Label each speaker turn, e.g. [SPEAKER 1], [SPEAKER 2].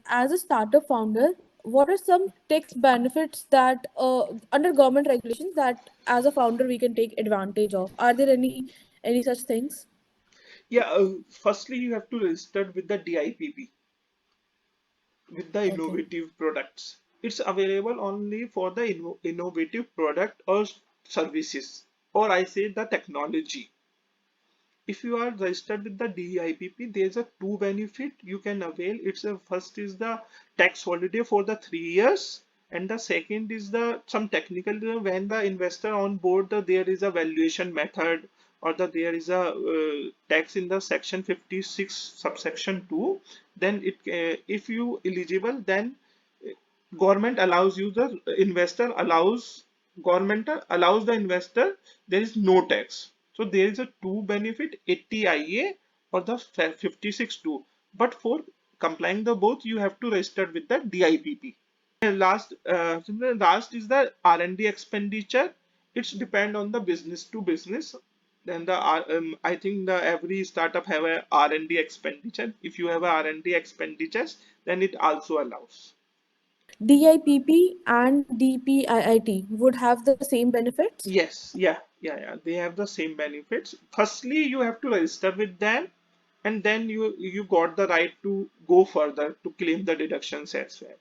[SPEAKER 1] as a startup founder, what are some tax benefits that under government regulations that as a founder we can take advantage of? Are there any such things?
[SPEAKER 2] Yeah, firstly you have to register with the DIPP, with the
[SPEAKER 1] Okay.
[SPEAKER 2] innovative products. It's available only for the innovative product or services, or I say the technology. If you are registered with the DIPP, there's a two benefit you can avail. It's a first is the tax holiday for the 3 years, and the second is the some technical when the investor on board there is a valuation method, or there is a tax in the section 56 subsection 2. Then it if you eligible, then government allows you the investor allows government allows the investor, there is no tax. So there is a two benefit, 80 IA or the 56 2. But for complying the both, you have to register with the DIPP. And last is the R&D expenditure. It's depend on the business to business. Then I think the every startup have a R&D expenditure. If you have a R&D expenditures, then it also allows.
[SPEAKER 1] DIPP and DPIIT would have the same benefits?
[SPEAKER 2] Yes, yeah. They have the same benefits. Firstly, you have to register with them, and then you got the right to go further to claim the deductions as well.